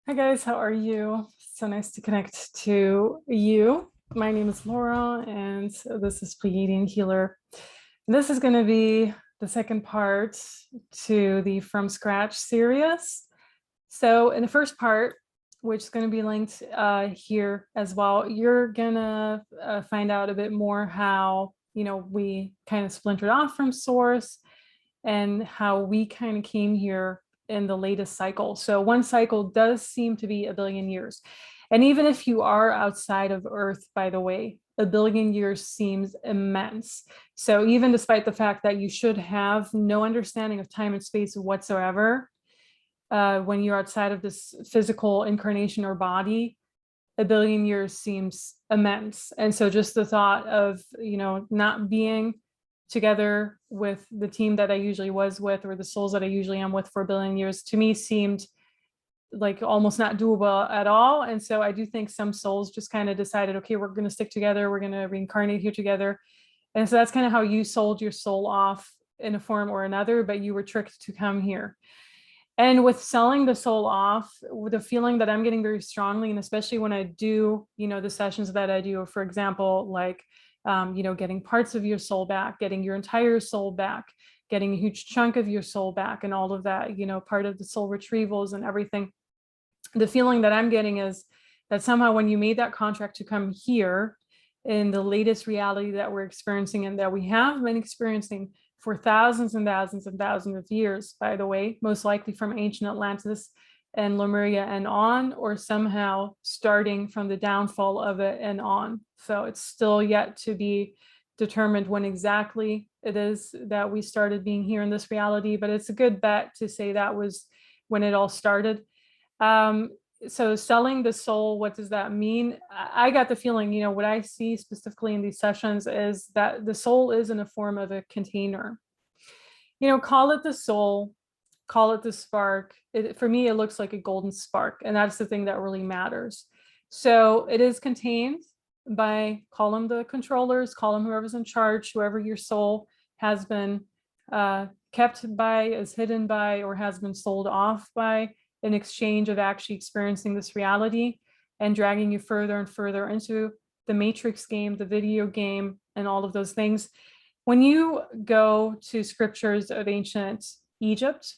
Hi guys, how are you? So nice to connect to you. My name is Laura and this is Pleiadian Healer. This is going to be the second part to the From Scratch series. So in the first part, which is going to be linked here as well, you're going to find out a bit more how, we kind of splintered off from Source and how we kind of came here in the latest cycle. So one cycle does seem to be a billion years. And even if you are outside of Earth, by the way, a billion years seems immense. So even despite the fact that you should have no understanding of time and space whatsoever, when you're outside of this physical incarnation or body, a billion years seems immense. And so just the thought of, not being together with the team that I usually was with, or the souls that I usually am with for a billion years, to me seemed like almost not doable at all. And so I do think some souls just kind of decided, okay, we're going to stick together. We're going to reincarnate here together. And so that's kind of how you sold your soul off in a form or another, but you were tricked to come here. And with selling the soul off, with the feeling that I'm getting very strongly, and especially when I do, the sessions that I do, for example, like, getting parts of your soul back, getting your entire soul back, getting a huge chunk of your soul back, and all of that, part of the soul retrievals and everything. The feeling that I'm getting is that somehow when you made that contract to come here in the latest reality that we're experiencing and that we have been experiencing for thousands and thousands and thousands of years, by the way, most likely from ancient Atlantis and Lemuria and on, or somehow starting from the downfall of it and on. So it's still yet to be determined when exactly it is that we started being here in this reality, but it's a good bet to say that was when it all started. So selling the soul, what does that mean? I got the feeling, what I see specifically in these sessions is that the soul is in a form of a container. Call it the soul, call it the spark. For me, it looks like a golden spark, and that's the thing that really matters. So it is contained by, call them the controllers, call them whoever's in charge, whoever your soul has been kept by, is hidden by, or has been sold off by, in exchange of actually experiencing this reality and dragging you further and further into the Matrix game, the video game, and all of those things. When you go to scriptures of ancient Egypt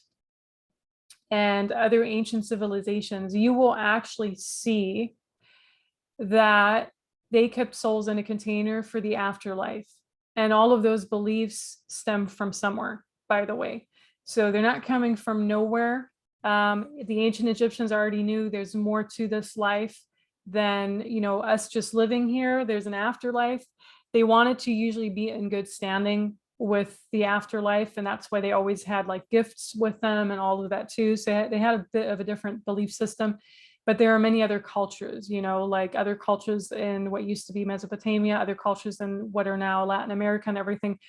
and other ancient civilizations, you will actually see that they kept souls in a container for the afterlife. And all of those beliefs stem from somewhere, by the way. So they're not coming from nowhere. The ancient Egyptians already knew there's more to this life than, us just living here. There's an afterlife. They wanted to usually be in good standing with the afterlife, and that's why they always had like gifts with them and all of that too. So they had a bit of a different belief system. But there are many other cultures, like other cultures in what used to be Mesopotamia, other cultures in what are now Latin America and everything,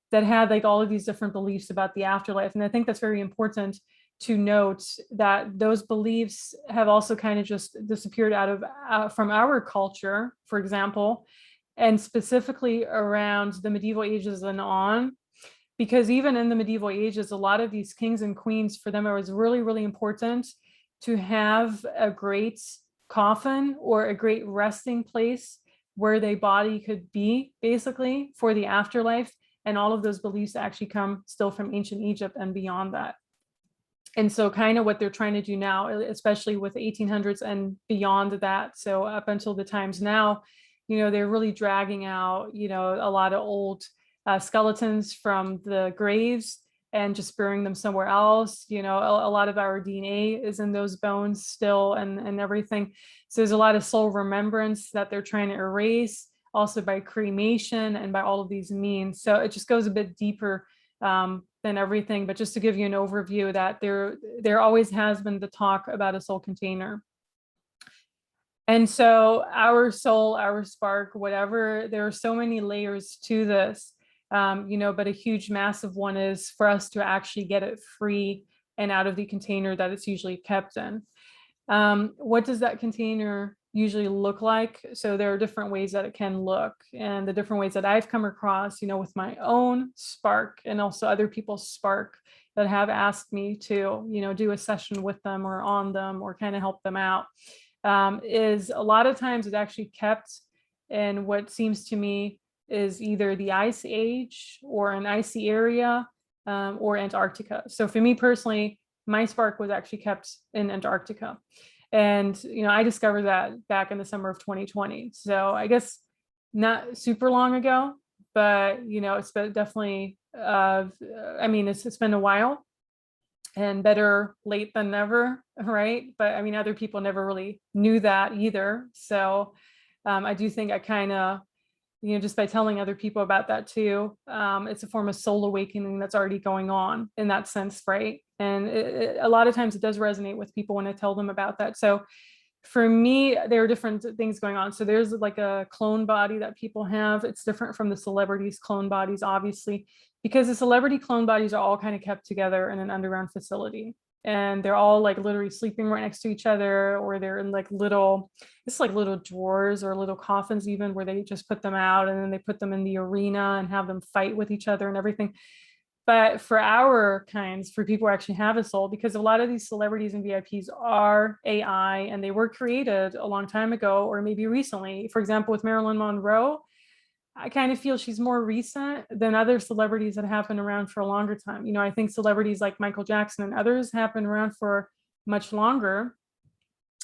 that had like all of these different beliefs about the afterlife. And I think that's very important to note, that those beliefs have also kind of just disappeared out of from our culture, for example, and specifically around the medieval ages and on. Because even in the medieval ages, a lot of these kings and queens, for them, it was really, really important to have a great coffin or a great resting place where their body could be, basically, for the afterlife. And all of those beliefs actually come still from ancient Egypt and beyond that. And so kind of what they're trying to do now, especially with the 1800s and beyond that, so up until the times now, they're really dragging out, a lot of old skeletons from the graves and just burying them somewhere else. A lot of our DNA is in those bones still, and everything. So there's a lot of soul remembrance that they're trying to erase, also by cremation and by all of these means. So it just goes a bit deeper than everything. But just to give you an overview, that there always has been the talk about a soul container. And so our soul, our spark, whatever, there are so many layers to this, but a huge, massive one is for us to actually get it free and out of the container that it's usually kept in. What does that container usually look like? So there are different ways that it can look, and the different ways that I've come across, with my own spark and also other people's spark that have asked me to, do a session with them or on them or kind of help them out. Is a lot of times it's actually kept in what seems to me is either the ice age or an icy area, or Antarctica. So for me personally, my spark was actually kept in Antarctica. And, I discovered that back in the summer of 2020. So I guess not super long ago, but, it's been definitely, it's been a while, and better late than never, right? But I mean, other people never really knew that either. So I do think I kind of, just by telling other people about that too, it's a form of soul awakening that's already going on in that sense, right? And a lot of times it does resonate with people when I tell them about that. So for me, there are different things going on. So there's like a clone body that people have. It's different from the celebrities' clone bodies, obviously, because the celebrity clone bodies are all kind of kept together in an underground facility. And they're all like literally sleeping right next to each other, or they're in like little drawers or little coffins even, where they just put them out and then they put them in the arena and have them fight with each other and everything. But for our kinds, for people who actually have a soul, because a lot of these celebrities and VIPs are AI and they were created a long time ago, or maybe recently. For example, with Marilyn Monroe, I kind of feel she's more recent than other celebrities that have been around for a longer time. I think celebrities like Michael Jackson and others have been around for much longer,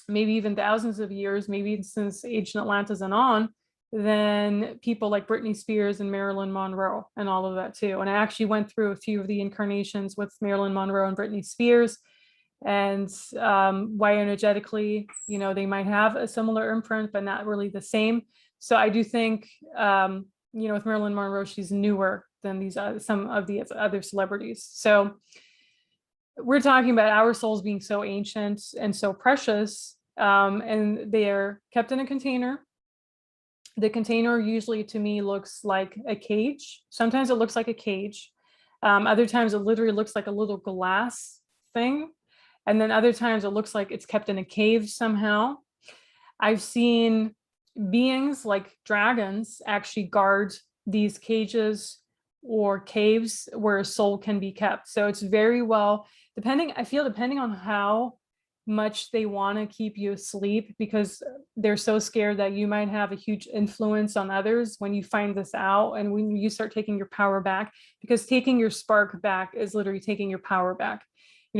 maybe even thousands of years, maybe since ancient Atlantis and on, than people like Britney Spears and Marilyn Monroe and all of that too. And I actually went through a few of the incarnations with Marilyn Monroe and Britney Spears, and why energetically, they might have a similar imprint, but not really the same. So I do think, with Marilyn Monroe, she's newer than these some of the other celebrities. So we're talking about our souls being so ancient and so precious, and they're kept in a container. The container usually to me looks like a cage. Sometimes it looks like a cage. Other times it literally looks like a little glass thing. And then other times it looks like it's kept in a cave somehow. I've seen beings like dragons actually guard these cages or caves where a soul can be kept. So it's very well, depending on how much they want to keep you asleep, because they're so scared that you might have a huge influence on others when you find this out and when you start taking your power back, because taking your spark back is literally taking your power back.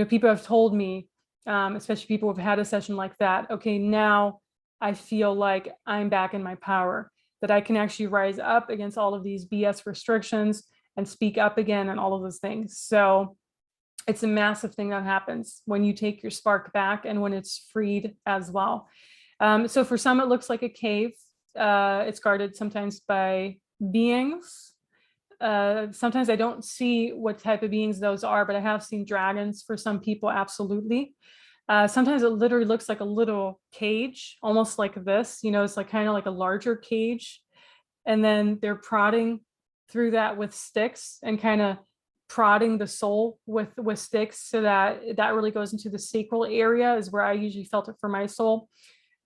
People have told me, especially people who've had a session like that, okay, now I feel like I'm back in my power, that I can actually rise up against all of these BS restrictions and speak up again and all of those things. So it's a massive thing that happens when you take your spark back and when it's freed as well. So for some, it looks like a cave. It's guarded sometimes by beings. Sometimes I don't see what type of beings those are, but I have seen dragons for some people, absolutely. Sometimes it literally looks like a little cage, almost like this, it's like kind of like a larger cage. And then they're prodding through that with sticks and kind of prodding the soul with sticks, so that really goes into the sacral area, is where I usually felt it for my soul.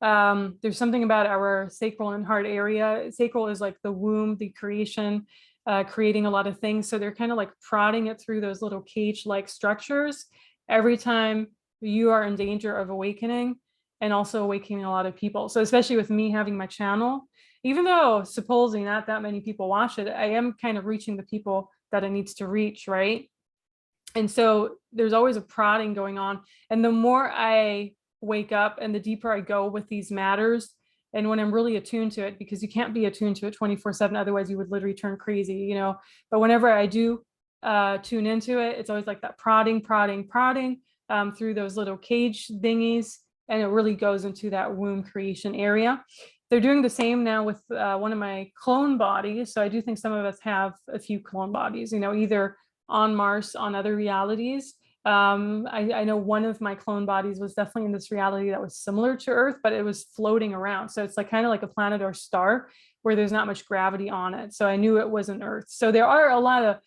There's something about our sacral and heart area. Sacral is like the womb, the creation, creating a lot of things. So they're kind of like prodding it through those little cage-like structures every time you are in danger of awakening, and also awakening a lot of people. So especially with me having my channel, even though supposedly not that many people watch it, I am kind of reaching the people that it needs to reach, right? And so there's always a prodding going on. And the more I wake up and the deeper I go with these matters, and when I'm really attuned to it, because you can't be attuned to it 24/7, otherwise you would literally turn crazy, But whenever I do tune into it, it's always like that prodding through those little cage thingies, and it really goes into that womb creation area. They're doing the same now with one of my clone bodies. So I do think some of us have a few clone bodies, either on Mars, on other realities. I know one of my clone bodies was definitely in this reality that was similar to Earth, but it was floating around. So it's like kind of like a planet or star where there's not much gravity on it. So I knew it wasn't Earth. So there are a lot of,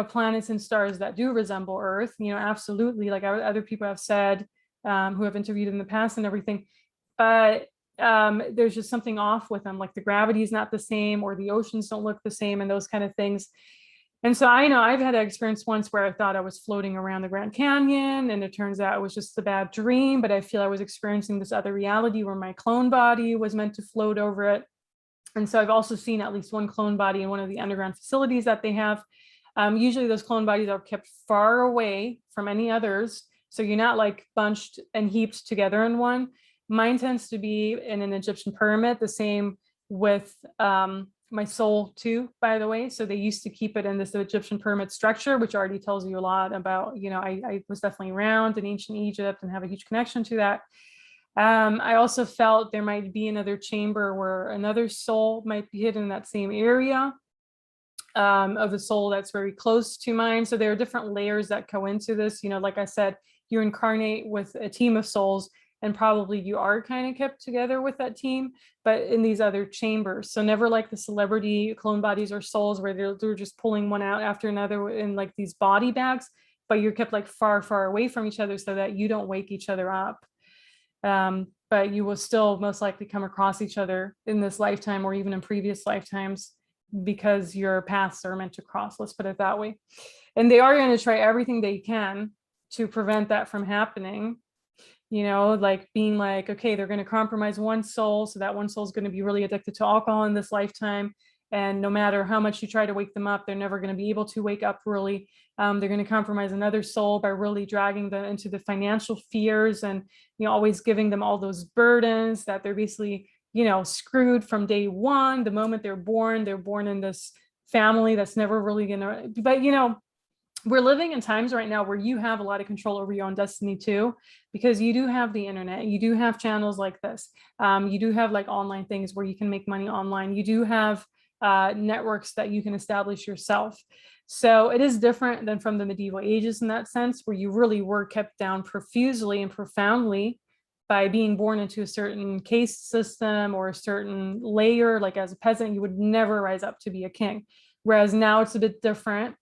planets and stars that do resemble Earth, absolutely. Like other people have said, who have interviewed in the past and everything. But there's just something off with them, like the gravity is not the same, or the oceans don't look the same, and those kind of things. And so I know I've had an experience once where I thought I was floating around the Grand Canyon, and it turns out it was just a bad dream, but I feel I was experiencing this other reality where my clone body was meant to float over it. And so I've also seen at least one clone body in one of the underground facilities that they have. Usually those clone bodies are kept far away from any others. So you're not like bunched and heaped together in one. Mine tends to be in an Egyptian pyramid, the same with my soul too, by the way. So they used to keep it in this Egyptian pyramid structure, which already tells you a lot about, you know, I was definitely around in ancient Egypt and have a huge connection to that. I also felt there might be another chamber where another soul might be hidden in that same area of the soul that's very close to mine. So there are different layers that go into this. You know, like I said, you incarnate with a team of souls, and probably you are kind of kept together with that team, but in these other chambers. So never like the celebrity clone bodies or souls where they're just pulling one out after another in like these body bags, but you're kept like far, far away from each other so that you don't wake each other up. But you will still most likely come across each other in this lifetime or even in previous lifetimes because your paths are meant to cross, let's put it that way. And they are going to try everything they can to prevent that from happening. You know, like being like, okay, they're going to compromise one soul, so that one soul is going to be really addicted to alcohol in this lifetime. And no matter how much you try to wake them up, they're never going to be able to wake up really. They're going to compromise another soul by really dragging them into the financial fears and, you know, always giving them all those burdens that they're basically, you know, screwed from day one. The moment they're born in this family that's never really going to, but, you know, we're living in times right now where you have a lot of control over your own destiny too, because you do have the internet, you do have channels like this, you do have like online things where you can make money online, you do have networks that you can establish yourself. So it is different than from the medieval ages in that sense, where you really were kept down profusely and profoundly by being born into a certain caste system or a certain layer. Like as a peasant, you would never rise up to be a king. Whereas now it's a bit different,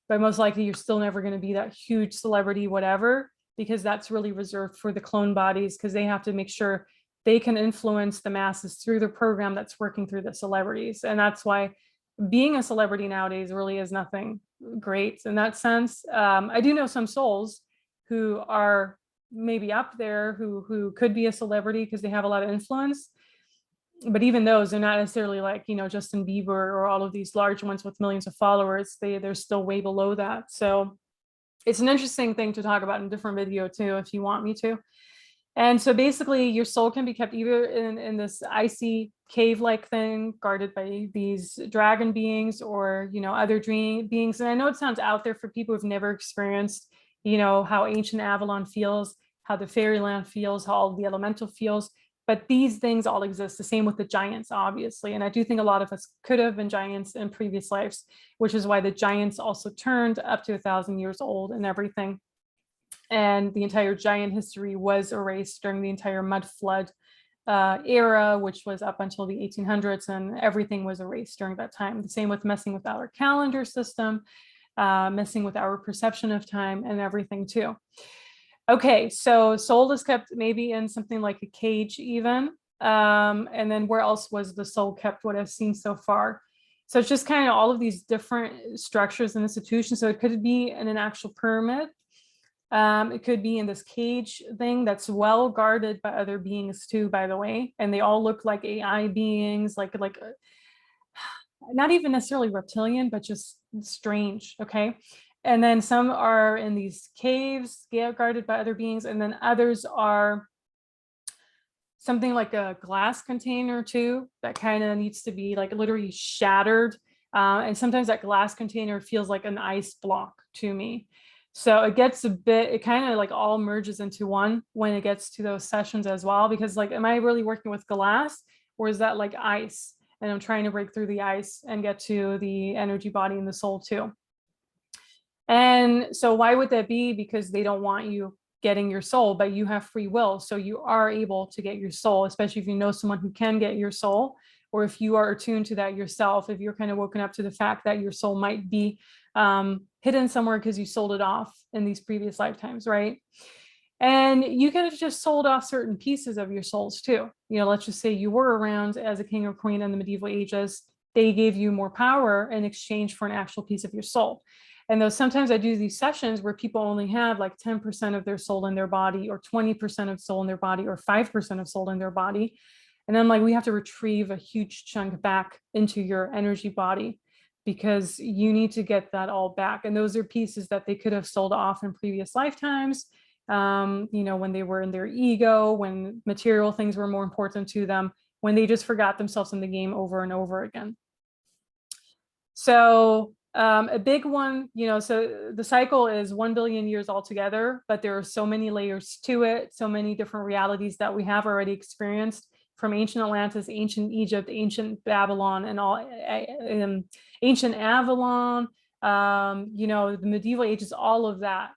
but most likely you're still never going to be that huge celebrity, whatever, because that's really reserved for the clone bodies, because they have to make sure they can influence the masses through the program that's working through the celebrities. And that's why being a celebrity nowadays really is nothing great in that sense. I do know some souls who are maybe up there who could be a celebrity because they have a lot of influence. But even those are not necessarily like, you know, Justin Bieber or all of these large ones with millions of followers. They're still way below that. So it's an interesting thing to talk about in a different video too, if you want me to. And so basically your soul can be kept either in this icy cave-like thing guarded by these dragon beings or, you know, other dream beings. And I know it sounds out there for people who've never experienced, you know, how ancient Avalon feels, how the fairyland feels, how all the elemental feels. But these things all exist, the same with the giants, obviously. And I do think a lot of us could have been giants in previous lives, which is why the giants also turned up to 1,000 years old and everything. And the entire giant history was erased during the entire mud flood era, which was up until the 1800s, and everything was erased during that time. The same with messing with our calendar system, messing with our perception of time and everything too. Okay, so soul is kept maybe in something like a cage even. And then where else was the soul kept, what I've seen so far? So it's just kind of all of these different structures and institutions. So it could be in an actual pyramid. It could be in this cage thing that's well guarded by other beings too, by the way. And they all look like AI beings, like not even necessarily reptilian, but just strange, okay? And then some are in these caves, guarded by other beings, and then others are something like a glass container too, that kind of needs to be like literally shattered. And sometimes that glass container feels like an ice block to me. So it gets a bit, it kind of like all merges into one when it gets to those sessions as well, because like, am I really working with glass or is that like ice? And I'm trying to break through the ice and get to the energy body and the soul too. And so why would that be? Because they don't want you getting your soul, but you have free will. So you are able to get your soul, especially if you know someone who can get your soul, or if you are attuned to that yourself, if you're kind of woken up to the fact that your soul might be hidden somewhere because you sold it off in these previous lifetimes, right? And you could have just sold off certain pieces of your souls too. You know, let's just say you were around as a king or queen in the medieval ages, they gave you more power in exchange for an actual piece of your soul. And though sometimes I do these sessions where people only have like 10% of their soul in their body, or 20% of soul in their body, or 5% of soul in their body. And I'm like, we have to retrieve a huge chunk back into your energy body, because you need to get that all back. And those are pieces that they could have sold off in previous lifetimes, when they were in their ego, when material things were more important to them, when they just forgot themselves in the game over and over again. So a big one, so the cycle is 1 billion years altogether, but there are so many layers to it, so many different realities that we have already experienced, from ancient Atlantis, ancient Egypt, ancient Babylon, and all ancient Avalon, the medieval ages, all of that,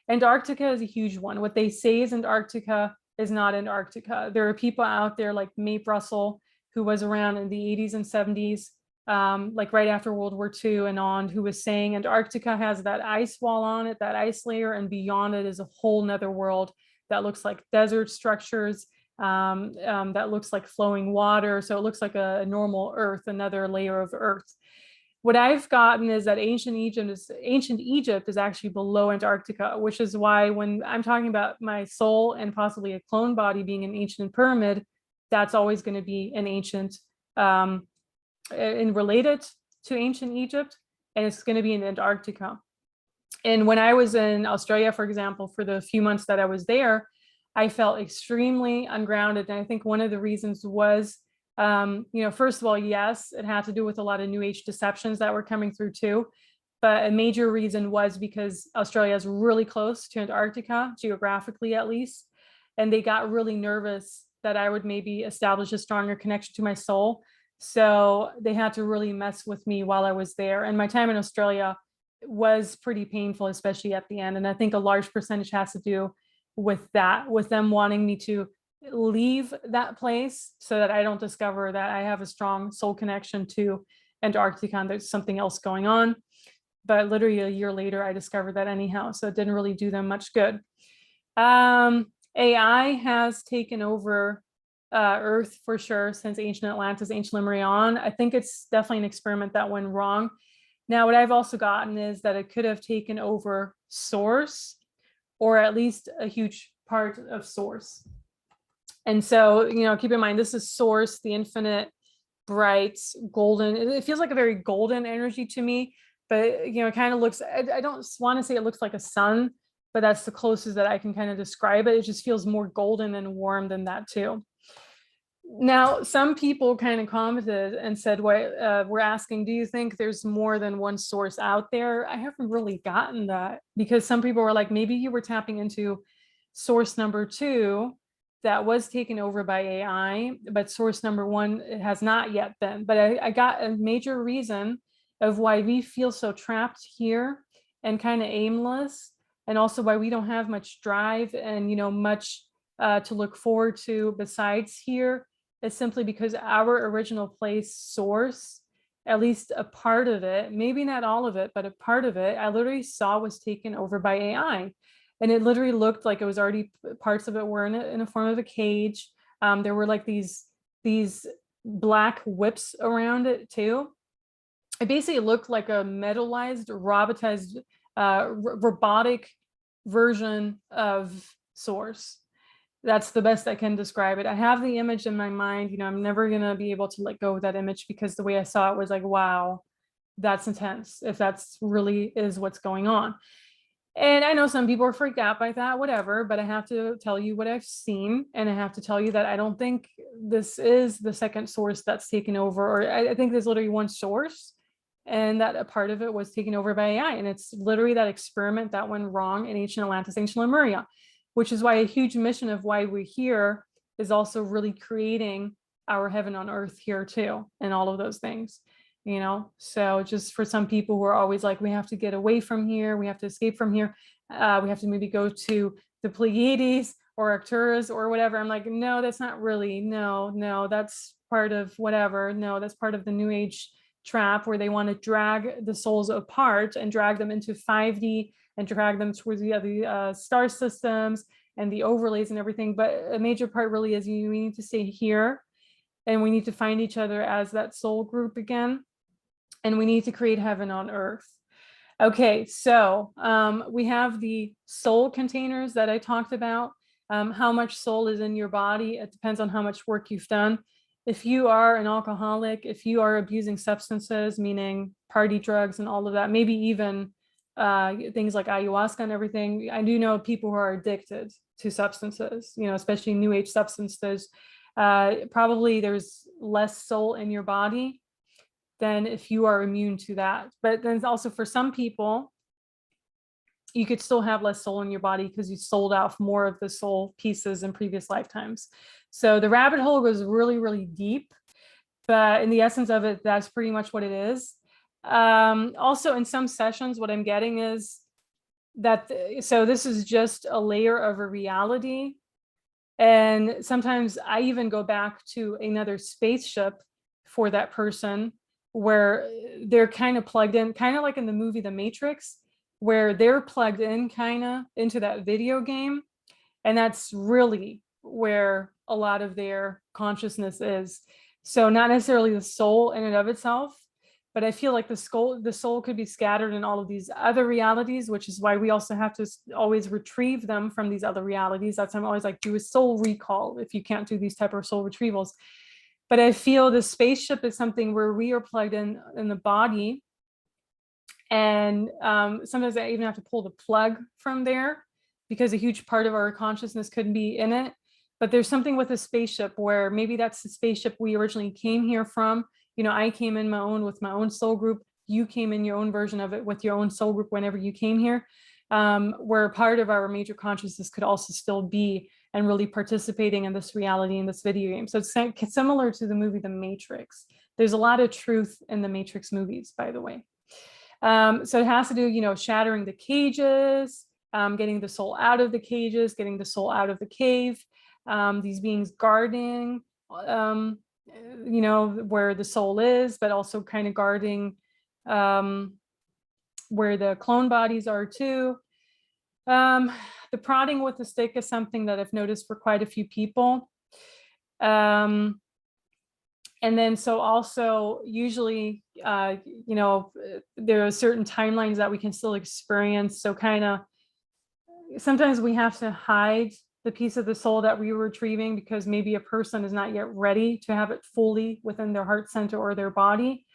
Antarctica is a huge one. What they say is Antarctica is not Antarctica. There are people out there like Mape Russell, who was around in the 80s and 70s, like right after World War II and on, who was saying Antarctica has that ice wall on it, that ice layer, and beyond it is a whole nother world that looks like desert structures, that looks like flowing water. So it looks like a normal Earth, another layer of Earth. What I've gotten is that ancient Egypt is actually below Antarctica, which is why when I'm talking about my soul and possibly a clone body being an ancient pyramid, that's always going to be an ancient, and related to ancient Egypt, and it's going to be in Antarctica. And when I was in Australia, for example, for the few months that I was there, I felt extremely ungrounded. And I think one of the reasons was, first of all, yes, it had to do with a lot of New Age deceptions that were coming through too. But a major reason was because Australia is really close to Antarctica, geographically at least. And they got really nervous that I would maybe establish a stronger connection to my soul. So they had to really mess with me while I was there. And my time in Australia was pretty painful, especially at the end. And I think a large percentage has to do with that, with them wanting me to leave that place so that I don't discover that I have a strong soul connection to Antarctica and there's something else going on. But literally a year later, I discovered that anyhow. So it didn't really do them much good. AI has taken over Earth for sure since ancient Atlantis, ancient Lemuria on. I think it's definitely an experiment that went wrong. Now, what I've also gotten is that it could have taken over Source, or at least a huge part of Source. And so, keep in mind, this is Source, the infinite, bright, golden. It feels like a very golden energy to me, but it kind of looks, I don't want to say it looks like a sun, but that's the closest that I can kind of describe it. It just feels more golden and warm than that too. Now, some people kind of commented and said, we're asking, do you think there's more than one source out there? I haven't really gotten that, because some people were like, maybe you were tapping into source number 2 that was taken over by AI, but source number 1 it has not yet been. But I got a major reason of why we feel so trapped here and kind of aimless, and also why we don't have much drive and much to look forward to besides here, is simply because our original place, Source, at least a part of it, maybe not all of it, but a part of it, I literally saw was taken over by AI. And it literally looked like it was already, parts of it were in a form of a cage. There were like these black whips around it too. It basically looked like a metallized, robotized, robotic version of Source. That's the best I can describe it. I have the image in my mind. I'm never going to be able to let go of that image, because the way I saw it was like, wow, that's intense, if that's really is what's going on. And I know some people are freaked out by that, whatever, but I have to tell you what I've seen. And I have to tell you that I don't think this is the second source that's taken over, or I think there's literally one source, and that a part of it was taken over by AI. And it's literally that experiment that went wrong in ancient Atlantis, ancient Lemuria, which is why a huge mission of why we're here is also really creating our heaven on earth here too, and all of those things, So just for some people who are always like, we have to get away from here, we have to escape from here, we have to maybe go to the Pleiades or Arcturus or whatever. I'm like, no, that's not really, no, that's part of whatever. No, that's part of the New Age trap, where they want to drag the souls apart and drag them into 5D and drag them towards the star systems and the overlays and everything. But a major part really is you need to stay here and we need to find each other as that soul group again, and we need to create heaven on earth. Okay, so we have the soul containers that I talked about. How much soul is in your body? It depends on how much work you've done. If you are an alcoholic, if you are abusing substances, meaning party drugs and all of that, maybe even things like ayahuasca and everything. I do know people who are addicted to substances, you know, especially new age substances. Probably there's less soul in your body than if you are immune to that. But then also for some people, you could still have less soul in your body because you sold off more of the soul pieces in previous lifetimes. So the rabbit hole goes really, really deep, but in the essence of it, that's pretty much what it is. Also in some sessions, what I'm getting is that, so this is just a layer of a reality. And sometimes I even go back to another spaceship for that person where they're kind of plugged in, kind of like in the movie The Matrix, where they're plugged in kind of into that video game. And that's really where a lot of their consciousness is. So not necessarily the soul in and of itself, but I feel like the soul could be scattered in all of these other realities, which is why we also have to always retrieve them from these other realities. That's why I'm always like, do a soul recall if you can't do these type of soul retrievals. But I feel the spaceship is something where we are plugged in the body. And sometimes I even have to pull the plug from there because a huge part of our consciousness could be in it. But there's something with a spaceship where maybe that's the spaceship we originally came here from. You know, I came in with my own soul group. You came in your own version of it with your own soul group whenever you came here, where part of our major consciousness could also still be and really participating in this reality in this video game. So it's similar to the movie The Matrix. There's a lot of truth in the Matrix movies, by the way. So it has to do, you know, shattering the cages, getting the soul out of the cages, getting the soul out of the cave, these beings guarding, you know, where the soul is, but also kind of guarding where the clone bodies are too. The prodding with the stick is something that I've noticed for quite a few people. And then so also usually, you know, there are certain timelines that we can still experience. So kind of sometimes we have to hide the piece of the soul that we were retrieving because maybe a person is not yet ready to have it fully within their heart center or their body.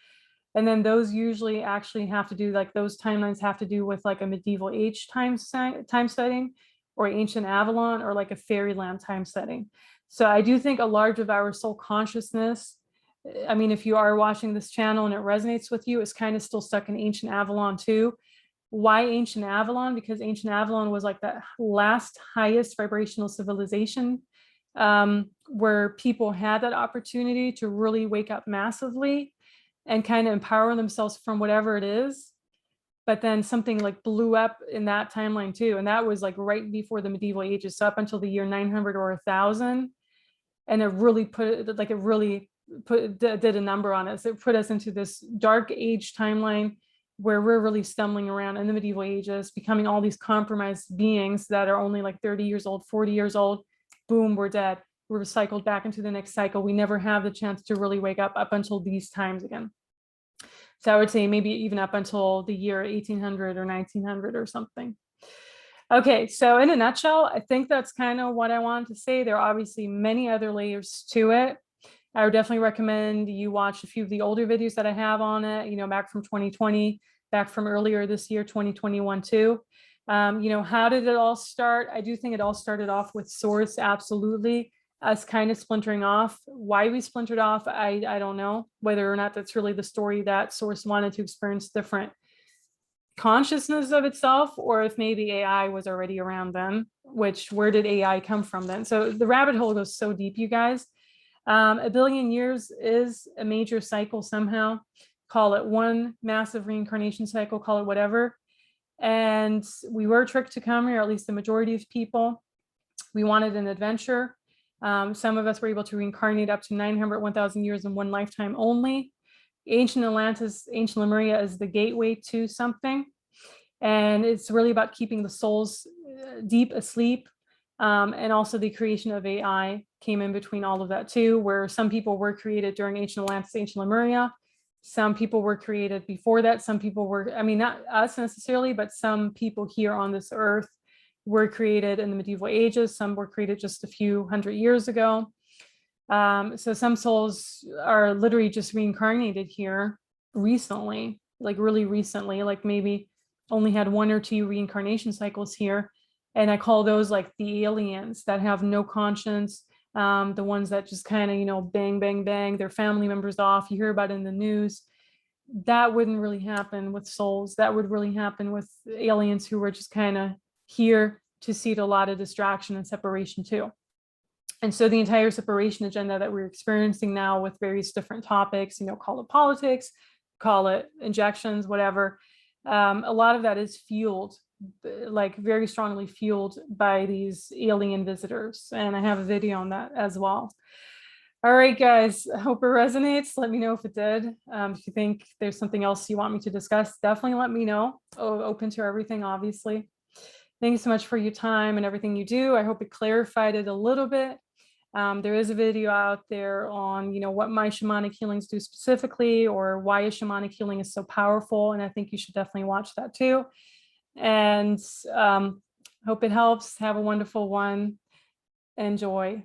And then those usually actually have to do, like those timelines have to do with like a medieval age time setting or ancient Avalon or like a fairyland time setting. So I do think a large of our soul consciousness, I mean, if you are watching this channel and it resonates with you, it's kind of still stuck in ancient Avalon too. Why ancient Avalon? Because ancient Avalon was like the last highest vibrational civilization where people had that opportunity to really wake up massively and kind of empower themselves from whatever it is. But then something like blew up in that timeline too. And that was like right before the medieval ages, so up until the year 900 or 1000. And it really did a number on us. It put us into this dark age timeline where we're really stumbling around in the medieval ages, becoming all these compromised beings that are only like 30 years old, 40 years old. Boom, we're dead. We're recycled back into the next cycle. We never have the chance to really wake up until these times again. So I would say maybe even up until the year 1800 or 1900 or something. Okay, so in a nutshell, I think that's kind of what I wanted to say. There are obviously many other layers to it. I would definitely recommend you watch a few of the older videos that I have on it, you know, back from 2020, back from earlier this year, 2021 too. You know, how did it all start? I do think it all started off with Source, absolutely. Us kind of splintering off. Why we splintered off, I don't know. Whether or not that's really the story that Source wanted to experience different consciousness of itself, or if maybe AI was already around then, which where did AI come from then? So the rabbit hole goes so deep, you guys. A billion years is a major cycle somehow. Call it one massive reincarnation cycle, call it whatever. And we were tricked to come here, at least the majority of people. We wanted an adventure. Some of us were able to reincarnate up to 900, 1,000 years in one lifetime only. Ancient Atlantis, ancient Lemuria is the gateway to something. And it's really about keeping the souls deep asleep, and also the creation of AI came in between all of that too, where some people were created during ancient Atlantis, ancient Lemuria. Some people were created before that. Some people were, I mean, not us necessarily, but some people here on this earth were created in the medieval ages. Some were created just a few hundred years ago. So some souls are literally just reincarnated here recently, like really recently, like maybe only had 1 or 2 reincarnation cycles here. And I call those like the aliens that have no conscience, the ones that just kind of, you know, bang, bang, bang, their family members off. You hear about it in the news. That wouldn't really happen with souls. That would really happen with aliens who were just kind of here to see a lot of distraction and separation too. And so the entire separation agenda that we're experiencing now with various different topics, you know, call it politics, call it injections, whatever, a lot of that is fueled, like very strongly fueled by these alien visitors. And I have a video on that as well. All right, guys, I hope it resonates. Let me know if it did. If you think there's something else you want me to discuss, definitely let me know. Open to everything, obviously. Thank you so much for your time and everything you do. I hope it clarified it a little bit. There is a video out there on, you know, what my shamanic healings do specifically, or why a shamanic healing is so powerful. And I think you should definitely watch that too. And hope it helps. Have a wonderful one. Enjoy.